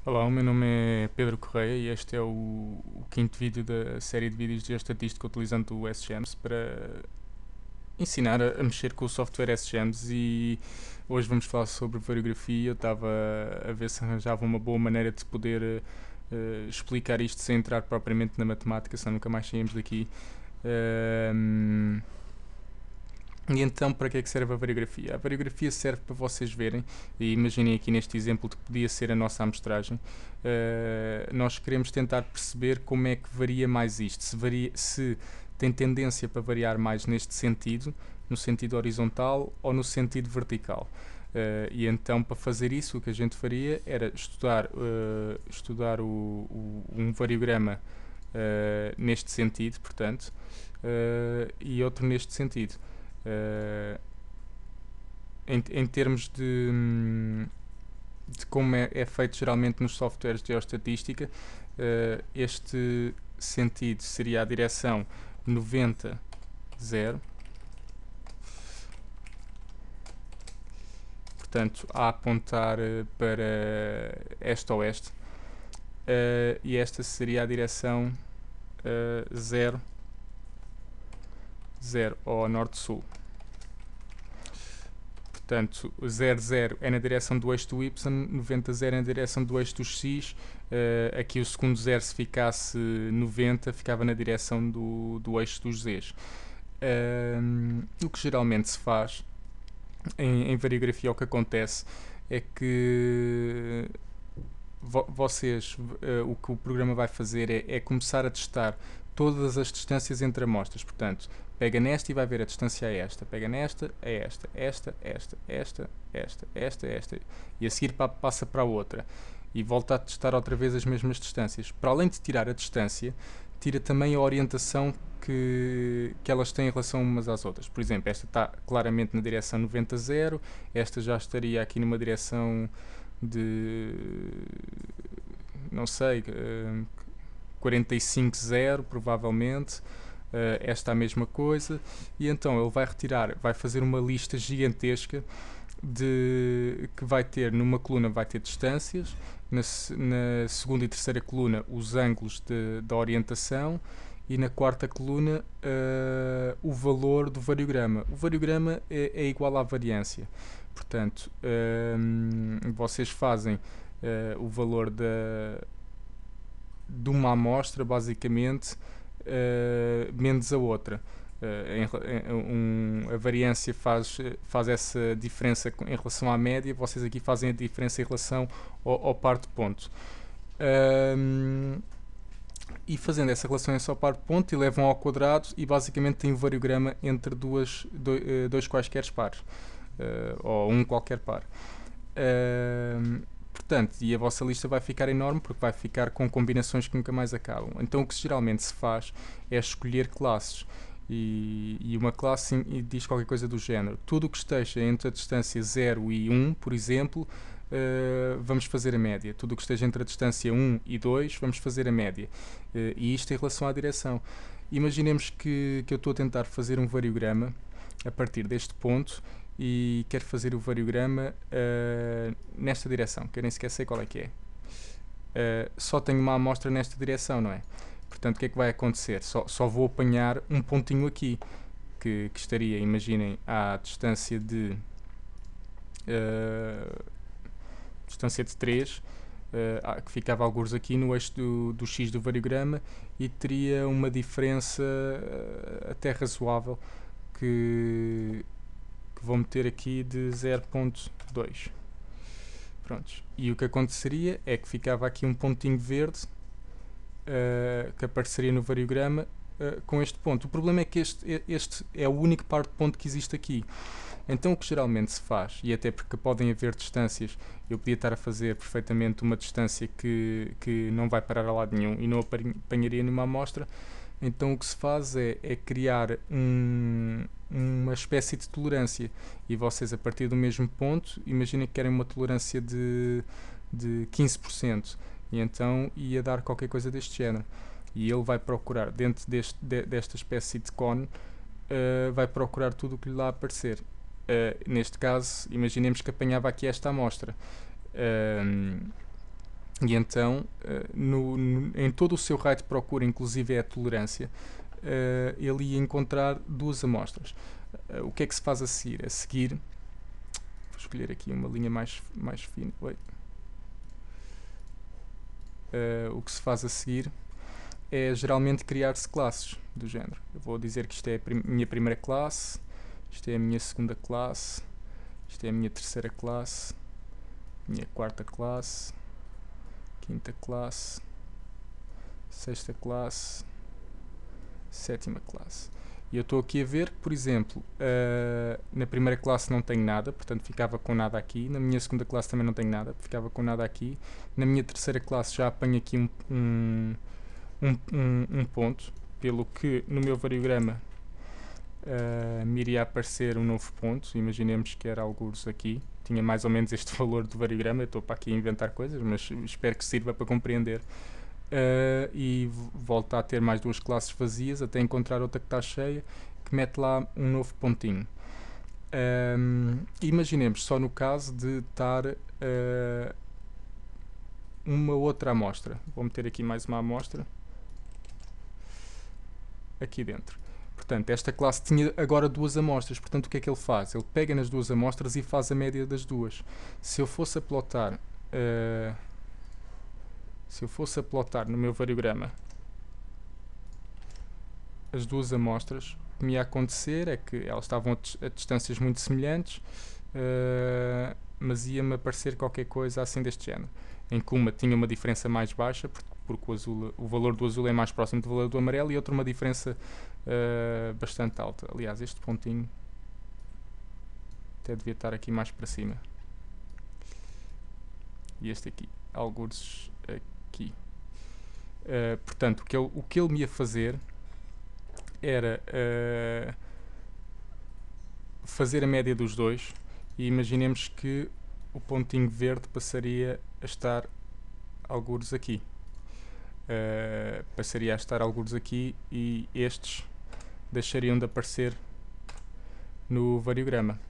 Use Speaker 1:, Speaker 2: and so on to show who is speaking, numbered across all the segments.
Speaker 1: Olá, o meu nome é Pedro Correia e este é o quinto vídeo da série de vídeos de geoestatística utilizando o SGEMS para ensinar a mexer com o software SGEMS. E hoje vamos falar sobre variografia. Eu estava a ver se arranjava uma boa maneira de poder explicar isto sem entrar propriamente na matemática, senão nunca mais saímos daqui. Ahm, e então, para que é que serve a variografia? A variografia serve para vocês verem, e imaginem aqui neste exemplo que podia ser a nossa amostragem. Nós queremos tentar perceber como é que varia mais isto, se tem tendência para variar mais neste sentido, no sentido horizontal ou no sentido vertical. E então, para fazer isso, o que a gente faria era estudar um variograma neste sentido, portanto, e outro neste sentido. Em termos de como é feito geralmente nos softwares de geoestatística, este sentido seria a direção 90, 0, portanto a apontar para este-oeste, e esta seria a direção 0, 0 ou norte-sul. Portanto, 0, 0 é na direção do eixo do y, 90, 0 é na direção do eixo do x. Aqui o segundo 0, se ficasse 90, ficava na direção do eixo dos z's. O que geralmente se faz em variografia, o que acontece é que vocês, o que o programa vai fazer é começar a testar todas as distâncias entre amostras. Portanto, pega nesta e vai ver a distância a esta, pega nesta, a esta, esta, e a seguir passa para a outra e volta a testar outra vez as mesmas distâncias. Para além de tirar a distância, tira também a orientação que elas têm em relação umas às outras. Por exemplo, esta está claramente na direção 90, 0, esta já estaria aqui numa direção de, não sei, 45, 0 provavelmente. Esta é a mesma coisa, e então ele vai retirar, vai fazer uma lista gigantesca que vai ter, numa coluna vai ter distâncias, na segunda e terceira coluna os ângulos da orientação, e na quarta coluna o valor do variograma. O variograma é igual à variância, portanto vocês fazem o valor de uma amostra basicamente menos a outra. A variância faz essa diferença em relação à média, vocês aqui fazem a diferença em relação ao par de ponto. E fazendo essa relação ao par de ponto, elevam ao quadrado e basicamente tem um variograma entre dois quaisquer pares, ou um qualquer par. Portanto, e a vossa lista vai ficar enorme porque vai ficar com combinações que nunca mais acabam. Então o que geralmente se faz é escolher classes. E uma classe diz qualquer coisa do género: tudo o que esteja entre a distância 0 e 1, por exemplo, vamos fazer a média. Tudo o que esteja entre a distância 1 e 2, vamos fazer a média. E isto em relação à direção. Imaginemos que eu estou a tentar fazer um variograma a partir deste ponto e quero fazer o variograma nesta direção, que eu nem sequer sei qual é que é. Só tenho uma amostra nesta direção, não é? Portanto, o que é que vai acontecer? Só vou apanhar um pontinho aqui, que estaria, imaginem, à distância de 3, que ficava algures aqui no eixo do x do variograma, e teria uma diferença até razoável que vou meter aqui de 0.2. Prontos. E o que aconteceria é que ficava aqui um pontinho verde que apareceria no variograma com este ponto. O problema é que este é o único par de ponto que existe aqui. Então o que geralmente se faz, e até porque podem haver distâncias, eu podia estar a fazer perfeitamente uma distância que não vai parar a lado nenhum e não apanharia nenhuma amostra. Então o que se faz é criar uma espécie de tolerância, e vocês, a partir do mesmo ponto, imaginem que querem uma tolerância de 15%, e então ia dar qualquer coisa deste género, e ele vai procurar dentro desta espécie de cone, vai procurar tudo o que lhe lá aparecer. Neste caso, imaginemos que apanhava aqui esta amostra. E então, em todo o seu raio de procura, inclusive a tolerância, ele ia encontrar duas amostras. O que é que se faz a seguir? A seguir, vou escolher aqui uma linha mais fina. O que se faz a seguir é geralmente criar-se classes do género. Eu vou dizer que isto é a minha primeira classe, isto é a minha segunda classe, isto é a minha terceira classe, minha quarta classe, quinta classe, sexta classe, sétima classe. E eu estou aqui a ver que, por exemplo, na primeira classe não tenho nada, portanto ficava com nada aqui. Na minha segunda classe também não tenho nada, ficava com nada aqui. Na minha terceira classe já apanho aqui um ponto, pelo que no meu variograma me iria aparecer um novo ponto. Imaginemos que era algures aqui, tinha mais ou menos este valor do variograma. Eu estou para aqui a inventar coisas, mas espero que sirva para compreender. E volta a ter mais duas classes vazias até encontrar outra que está cheia, que mete lá um novo pontinho. Imaginemos só no caso de estar uma outra amostra. Vou meter aqui mais uma amostra aqui dentro. Portanto, esta classe tinha agora duas amostras. Portanto, o que é que ele faz? Ele pega nas duas amostras e faz a média das duas. Se eu fosse a plotar no meu variograma as duas amostras, o que me ia acontecer é que elas estavam a distâncias muito semelhantes, mas ia-me aparecer qualquer coisa assim deste género, em que uma tinha uma diferença mais baixa, porque o valor do azul é mais próximo do valor do amarelo, e outra uma diferença bastante alta. Aliás, este pontinho até devia estar aqui mais para cima. E este aqui, algures aqui. Portanto, o que ele me ia fazer era fazer a média dos dois, e imaginemos que o pontinho verde passaria a estar algures aqui. E estes deixariam de aparecer no variograma.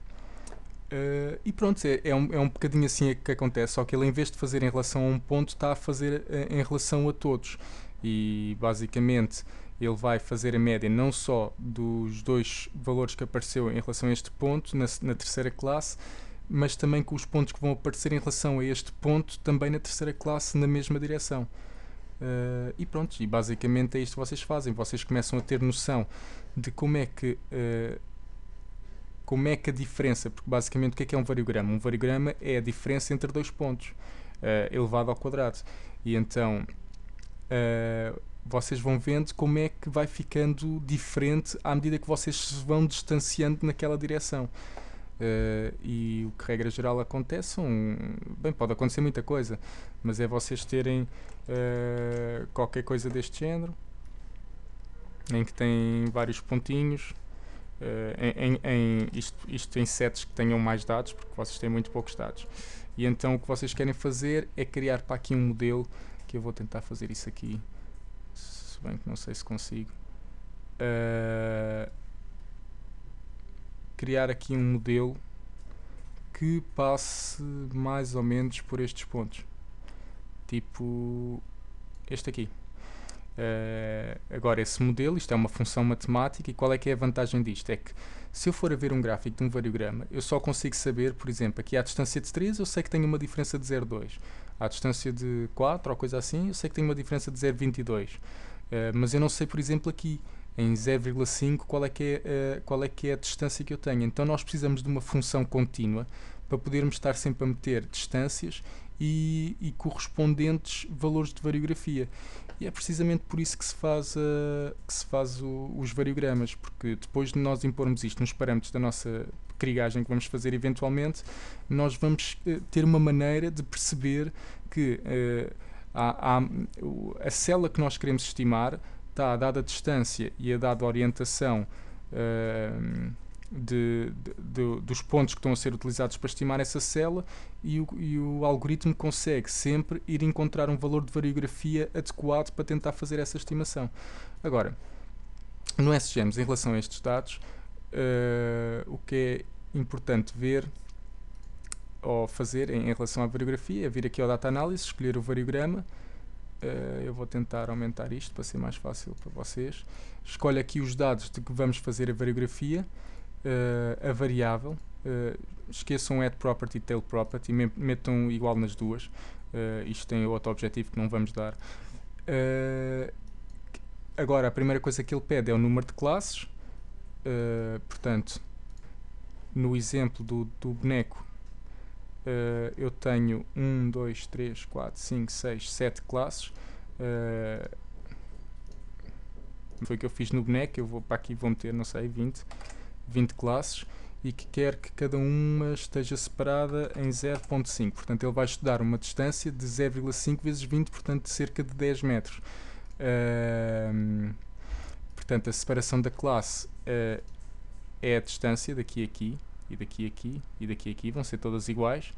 Speaker 1: E pronto, é um bocadinho assim que acontece, só que ele, em vez de fazer em relação a um ponto, está a fazer em relação a todos. E basicamente ele vai fazer a média não só dos dois valores que apareceu em relação a este ponto na terceira classe, mas também com os pontos que vão aparecer em relação a este ponto também na terceira classe, na mesma direção. E pronto, e basicamente é isto que vocês fazem. Vocês começam a ter noção de como é que a diferença, porque basicamente o que é um variograma? Um variograma é a diferença entre dois pontos elevado ao quadrado. E então vocês vão vendo como é que vai ficando diferente à medida que vocês se vão distanciando naquela direção. E o que regra geral acontece, bem, pode acontecer muita coisa, mas é vocês terem qualquer coisa deste género, em que tem vários pontinhos, isto em sets que tenham mais dados, porque vocês têm muito poucos dados. E então o que vocês querem fazer é criar para aqui um modelo, que eu vou tentar fazer isso aqui, se bem que não sei se consigo. Criar aqui um modelo que passe mais ou menos por estes pontos, tipo este aqui. Agora, esse modelo, isto é uma função matemática, e qual é que é a vantagem disto? É que se eu for a ver um gráfico de um variograma, eu só consigo saber, por exemplo, aqui à distância de 3 eu sei que tenho uma diferença de 0,2, à distância de 4 ou coisa assim eu sei que tenho uma diferença de 0,22, mas eu não sei, por exemplo, aqui em 0,5 qual é que é a distância que eu tenho. Então nós precisamos de uma função contínua para podermos estar sempre a meter distâncias e correspondentes valores de variografia. E é precisamente por isso que se faz os variogramas, porque depois de nós impormos isto nos parâmetros da nossa crigagem que vamos fazer eventualmente, nós vamos ter uma maneira de perceber que a célula que nós queremos estimar está a dada distância e a dada orientação dos pontos que estão a ser utilizados para estimar essa célula, e o algoritmo consegue sempre ir encontrar um valor de variografia adequado para tentar fazer essa estimação. Agora, no SGEMS, em relação a estes dados, o que é importante ver, ou fazer em relação à variografia é vir aqui ao Data Analysis, escolher o variograma. Eu vou tentar aumentar isto para ser mais fácil para vocês. Escolho aqui os dados de que vamos fazer a variografia, a variável. Esqueçam add property e tail property, metam igual nas duas. Isto tem outro objetivo que não vamos dar. Agora, a primeira coisa que ele pede é o número de classes. Portanto, no exemplo do boneco, eu tenho 1, 2, 3, 4, 5, 6, 7 classes. Foi o que eu fiz no boneco. Eu vou para aqui, vou meter, não sei, 20 classes, e que quer que cada uma esteja separada em 0.5. Portanto, ele vai estudar uma distância de 0,5 vezes 20, portanto, de cerca de 10 metros. Portanto, a separação da classe é a distância daqui a aqui, e daqui a aqui, e daqui a aqui, vão ser todas iguais.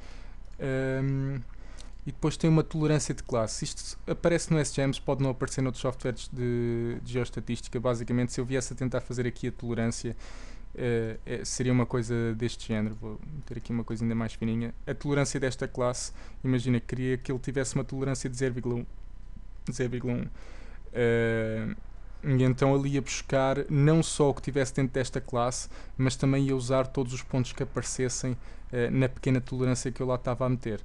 Speaker 1: E depois tem uma tolerância de classe. Isto aparece no SGEMS, pode não aparecer noutros softwares de geoestatística. Basicamente, se eu viesse a tentar fazer aqui a tolerância, seria uma coisa deste género. Vou meter aqui uma coisa ainda mais fininha. A tolerância desta classe, imagina que queria que ele tivesse uma tolerância de 0,1. E então ele ia buscar não só o que tivesse dentro desta classe, mas também ia usar todos os pontos que aparecessem na pequena tolerância que eu lá estava a meter.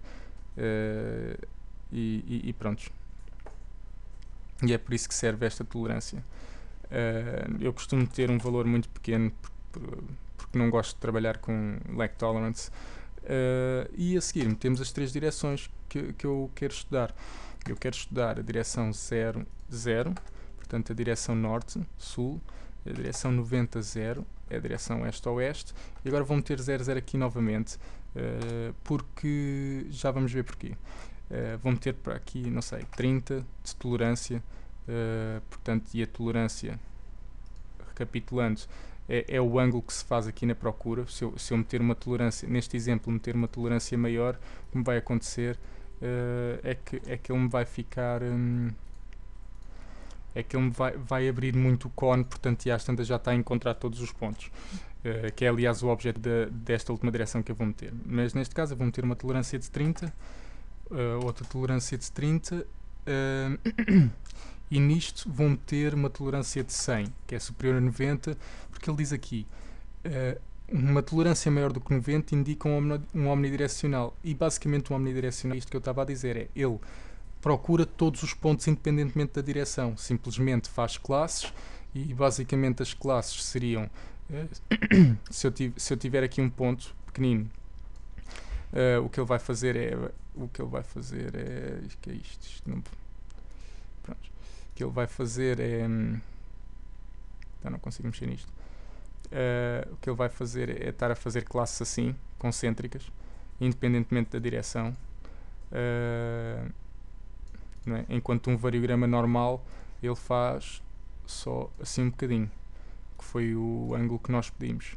Speaker 1: E pronto. E é por isso que serve esta tolerância. Eu costumo ter um valor muito pequeno porque não gosto de trabalhar com lag tolerance. E a seguir temos as três direções que eu quero estudar. Eu quero estudar a direção 0, 0, portanto a direção norte, sul, a direção 90, 0, é a direção oeste-oeste, e agora vou meter 0, 0 aqui novamente, porque já vamos ver porquê. Vou meter para aqui, não sei, 30 de tolerância, portanto, e a tolerância, recapitulando, é o ângulo que se faz aqui na procura. Se eu meter uma tolerância, neste exemplo, meter uma tolerância maior, o que me vai acontecer é que ele me vai ficar... é que ele vai abrir muito o cone, portanto, e às tantas já está a encontrar todos os pontos, que é aliás o objeto desta última direção que eu vou meter. Mas neste caso eu vou meter uma tolerância de 30, outra tolerância de 30, e nisto vou meter uma tolerância de 100, que é superior a 90, porque ele diz aqui, uma tolerância maior do que 90 indica um omnidirecional, e basicamente um omnidirecional, isto que eu estava a dizer é, ele procura todos os pontos independentemente da direção, simplesmente faz classes, e basicamente as classes seriam, se eu tiver aqui um ponto pequenino, o que ele vai fazer é, que é isto não, pronto, o que ele vai fazer é, não consigo mexer nisto, o que ele vai fazer é estar a fazer classes assim, concêntricas, independentemente da direção, não é? Enquanto um variograma normal ele faz só assim um bocadinho, que foi o ângulo que nós pedimos.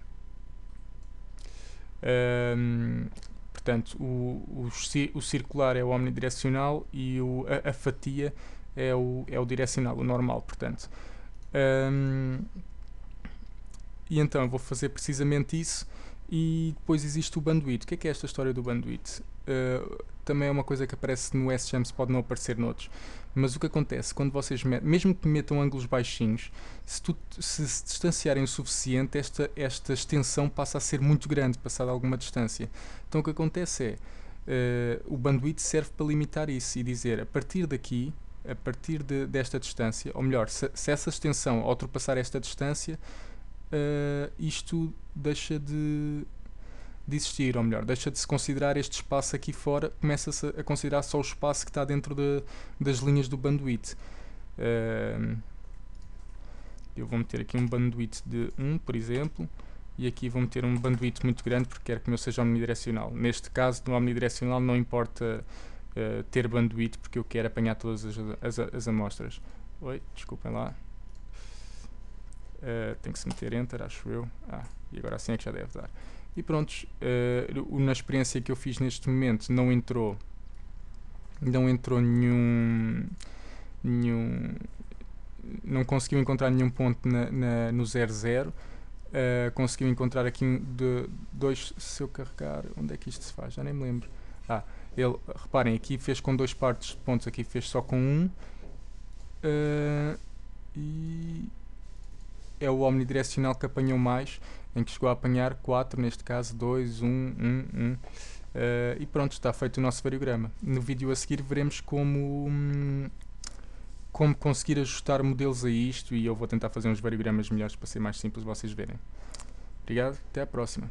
Speaker 1: Portanto, o circular é o omnidirecional e a fatia é o direcional, o normal, portanto. E então eu vou fazer precisamente isso. E depois existe o bandwidth. O que é esta história do bandwidth? Também é uma coisa que aparece no SGEMS, pode não aparecer noutros. Mas o que acontece quando vocês mesmo que metam ângulos baixinhos, se distanciarem o suficiente, esta extensão passa a ser muito grande, passada alguma distância. Então o que acontece é, o bandwidth serve para limitar isso e dizer, a partir daqui, a partir desta distância, ou melhor, se essa extensão ultrapassar esta distância, isto deixa de existir, ou melhor, deixa de se considerar este espaço aqui fora, começa-se a considerar só o espaço que está dentro das linhas do bandwidth. Eu vou meter aqui um bandwidth de 1, por exemplo, e aqui vou meter um bandwidth muito grande porque quero que o meu seja omnidirecional. Neste caso, no omnidirecional não importa ter bandwidth porque eu quero apanhar todas as amostras. Oi, desculpem lá. Tem que se meter Enter, acho eu. E agora assim é que já deve dar. E pronto, na experiência que eu fiz neste momento não entrou nenhum, não conseguiu encontrar nenhum ponto no 00, conseguiu encontrar aqui dois. Se eu carregar, onde é que isto se faz? Já nem me lembro. Ele, reparem, aqui fez com 2 partes de pontos, aqui fez só com 1. E é o omnidirecional que apanhou mais, em que chegou a apanhar 4, neste caso 2, 1, 1, 1. E pronto, está feito o nosso variograma. No vídeo a seguir veremos como conseguir ajustar modelos a isto, e eu vou tentar fazer uns variogramas melhores para ser mais simples vocês verem. Obrigado, até à próxima.